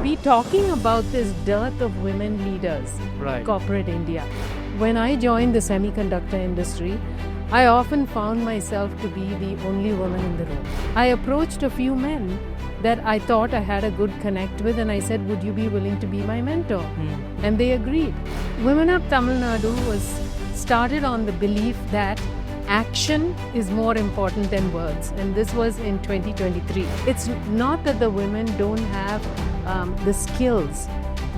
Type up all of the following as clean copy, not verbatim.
be talking about this dearth of women leaders in corporate India. When I joined the semiconductor industry, I often found myself to be the only woman in the room. I approached a few men that I thought I had a good connect with, and I said, would you be willing to be my mentor? And they agreed. Women of Tamil Nadu was started on the belief that action is more important than words, and this was in 2023. It's not that the women don't have the skills.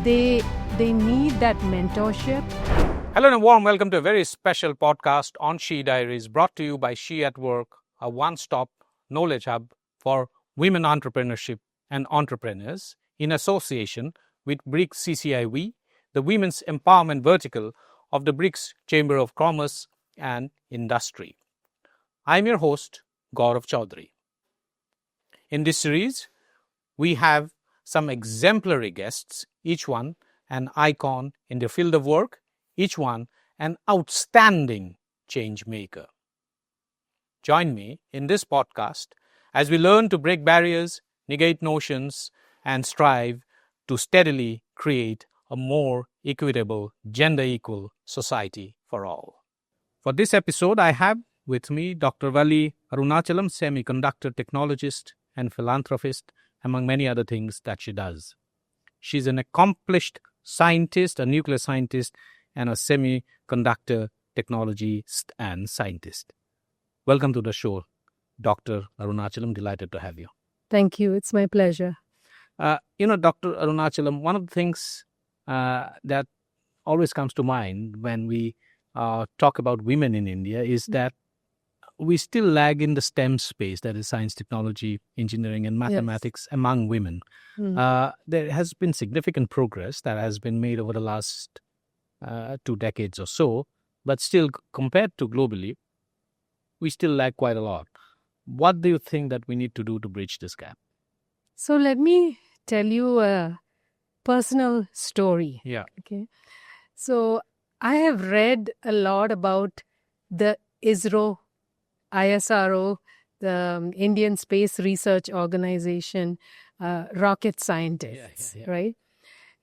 They need that mentorship. Hello and a warm welcome to a very special podcast on She Diaries, brought to you by SheatWork, a one-stop knowledge hub for women entrepreneurship and entrepreneurs in association with BRICS CCI WE, the women's empowerment vertical of the BRICS Chamber of Commerce and Industry. I'm your host, Gaurav Chaudhary. In this series, we have some exemplary guests, each one an icon in their field of work, each one an outstanding change maker. Join me in this podcast as we learn to break barriers, negate notions, and strive to steadily create a more equitable, gender-equal society for all. For this episode, I have with me Dr. Valli Arunachalam, Semiconductor Technologist and Philanthropist, among many other things that she does. She's an accomplished scientist, a nuclear scientist, and a semiconductor technologist and scientist. Welcome to the show, Dr. Arunachalam. Delighted to have you. Thank you. It's my pleasure. Dr. Arunachalam, one of the things that always comes to mind when we talk about women in India is that we still lag in the STEM space, that is science, technology, engineering, and mathematics among women. There has been significant progress that has been made over the last 2 decades or so, but still, compared to globally, we still lag quite a lot. What do you think that we need to do to bridge this gap? So let me tell you a personal story. Yeah. Okay. So I have read a lot about the ISRO, the Indian Space Research Organization, rocket scientists, right?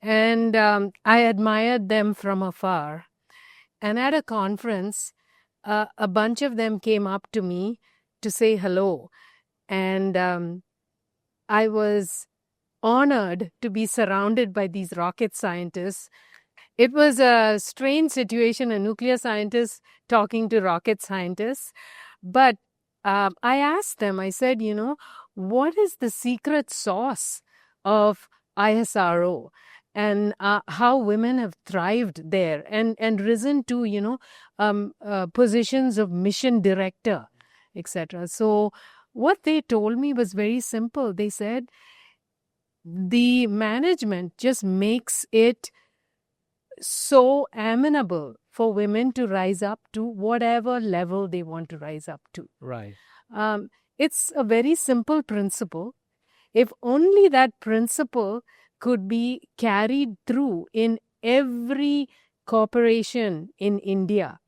And I admired them from afar. And at a conference, a bunch of them came up to me to say hello. And I was honored to be surrounded by these rocket scientists. It was a strange situation, a nuclear scientist talking to rocket scientists. But I asked them, I said, what is the secret sauce of ISRO and how women have thrived there and risen to, positions of mission director, etc. So what they told me was very simple. They said the management just makes it so amenable for women to rise up to whatever level they want to rise up to. Right. It's a very simple principle. If only that principle could be carried through in every corporation in India,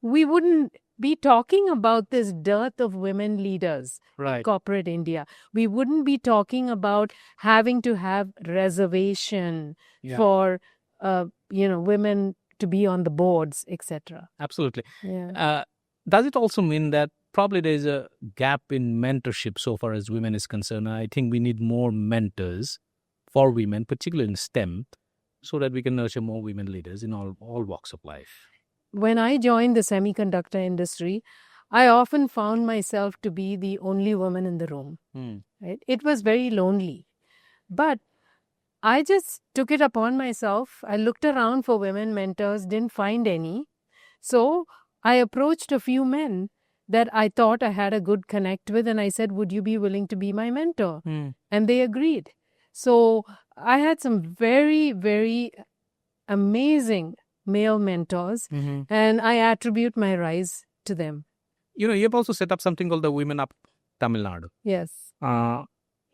we wouldn't be talking about this dearth of women leaders in corporate India. We wouldn't be talking about having to have reservation for women to be on the boards, etc. Absolutely. Yeah. Does it also mean that probably there's a gap in mentorship so far as women is concerned? I think we need more mentors for women, particularly in STEM, so that we can nurture more women leaders in all walks of life. When I joined the semiconductor industry, I often found myself to be the only woman in the room. Right? It was very lonely. But I just took it upon myself. I looked around for women mentors, didn't find any. So I approached a few men that I thought I had a good connect with, and I said, would you be willing to be my mentor? And they agreed. So I had some very, very amazing male mentors, and I attribute my rise to them. You've also set up something called the Women of Tamil Nadu. Yes.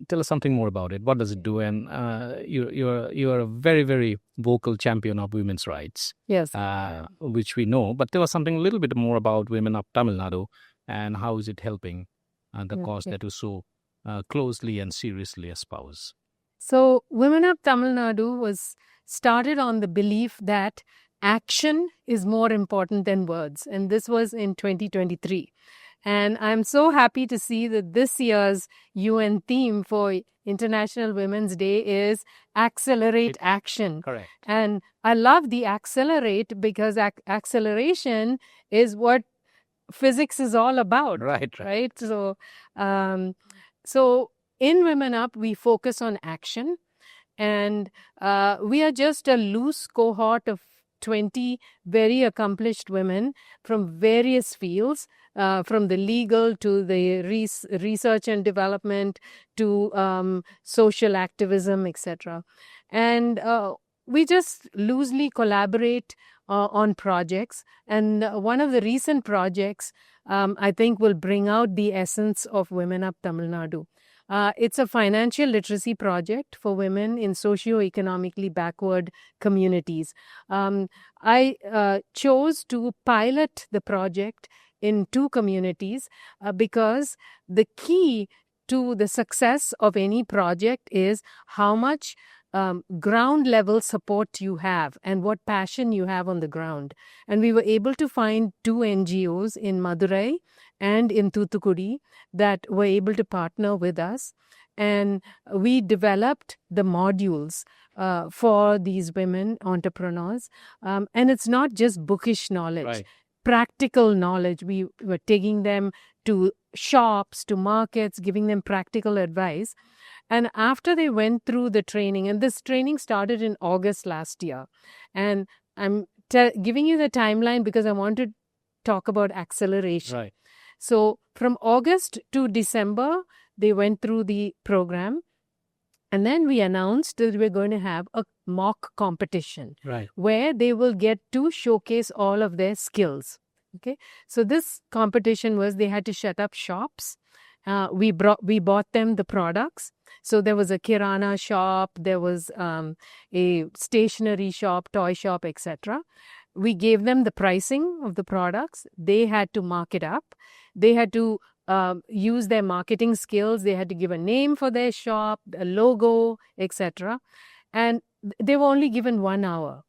Tell us something more about it. What does it do? And you're a very, very vocal champion of women's rights. Yes. Which we know. But tell us something a little bit more about Women of Tamil Nadu and how is it helping the cause that you so closely and seriously espouse. So Women of Tamil Nadu was started on the belief that action is more important than words. And this was in 2023. And I'm so happy to see that this year's UN theme for International Women's Day is accelerate action. Correct. And I love the accelerate because acceleration is what physics is all about. Right. So in Women Up, we focus on action. And we are just a loose cohort of 20 very accomplished women from various fields, from the legal to the research and development to social activism, etc. And we just loosely collaborate on projects. And one of the recent projects, I think, will bring out the essence of Women Up Tamil Nadu. It's a financial literacy project for women in socio-economically backward communities. I chose to pilot the project in 2 communities because the key to the success of any project is how much ground level support you have and what passion you have on the ground. And we were able to find 2 NGOs in Madurai and in Thoothukudi that were able to partner with us. And we developed the modules for these women entrepreneurs. And it's not just bookish knowledge, practical knowledge. We were taking them to shops, to markets, giving them practical advice. And after they went through the training, and this training started in August last year, and I'm giving you the timeline because I want to talk about acceleration. So from August to December, they went through the program. And then we announced that we're going to have a mock competition where they will get to showcase all of their skills. Okay. So this competition was they had to shut up shops. We bought them the products. So there was a kirana shop, there was a stationery shop, toy shop, etc. We gave them the pricing of the products. They had to mark it up. They had to use their marketing skills. They had to give a name for their shop, a logo, etc. And they were only given 1 hour.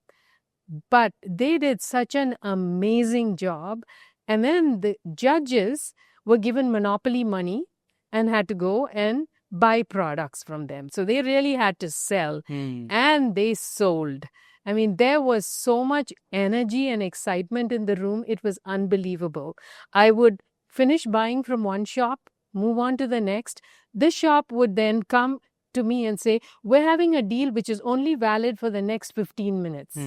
But they did such an amazing job. And then the judges were given monopoly money and had to go and buy products from them. So they really had to sell. And they sold. I mean, there was so much energy and excitement in the room. It was unbelievable. I would finish buying from one shop, move on to the next. This shop would then come to me and say, we're having a deal which is only valid for the next 15 minutes.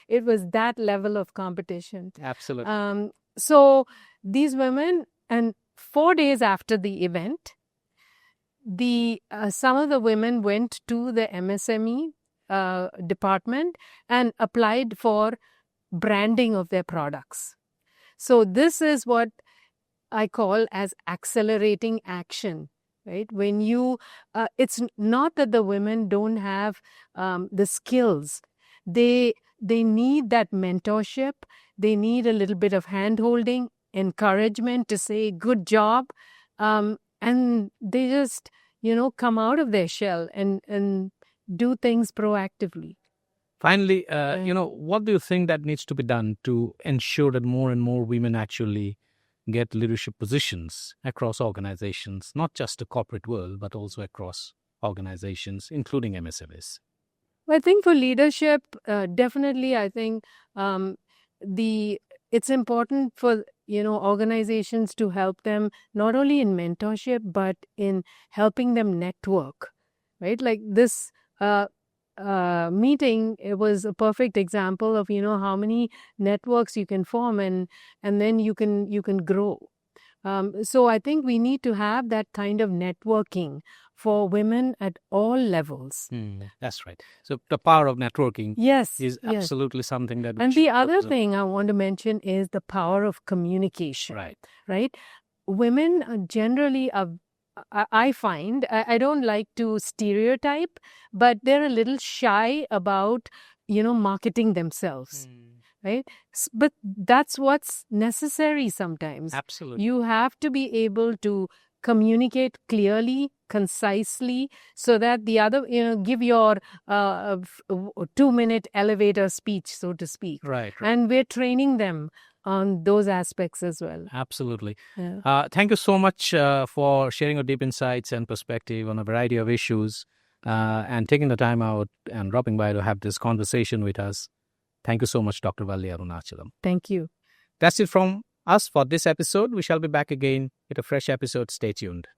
It was that level of competition. Absolutely. So these women, and 4 days after the event, some of the women went to the MSME department and applied for branding of their products. So this is what I call as accelerating action, right? When you, it's not that the women don't have the skills. They need that mentorship. They need a little bit of hand-holding, encouragement to say, good job. And they just, come out of their shell and do things proactively. Finally, what do you think that needs to be done to ensure that more and more women actually get leadership positions across organizations, not just the corporate world, but also across organizations, including MSMEs? Well, I think for leadership, definitely, I think it's important for organizations to help them not only in mentorship but in helping them network, right? Like this meeting, it was a perfect example of how many networks you can form and then you can grow. So I think we need to have that kind of networking for women at all levels. That's right. So the power of networking is absolutely something that... And the other thing I want to mention is the power of communication. Right? Women generally are, I find, I don't like to stereotype, but they're a little shy about, marketing themselves. Right? But that's what's necessary sometimes. Absolutely. You have to be able to communicate clearly, concisely, so that the other, give your 2-minute elevator speech, so to speak. Right. And we're training them on those aspects as well. Absolutely. Yeah. Thank you so much for sharing your deep insights and perspective on a variety of issues and taking the time out and dropping by to have this conversation with us. Thank you so much, Dr. Valli Arunachalam. Thank you. That's it from us for this episode. We shall be back again with a fresh episode. Stay tuned.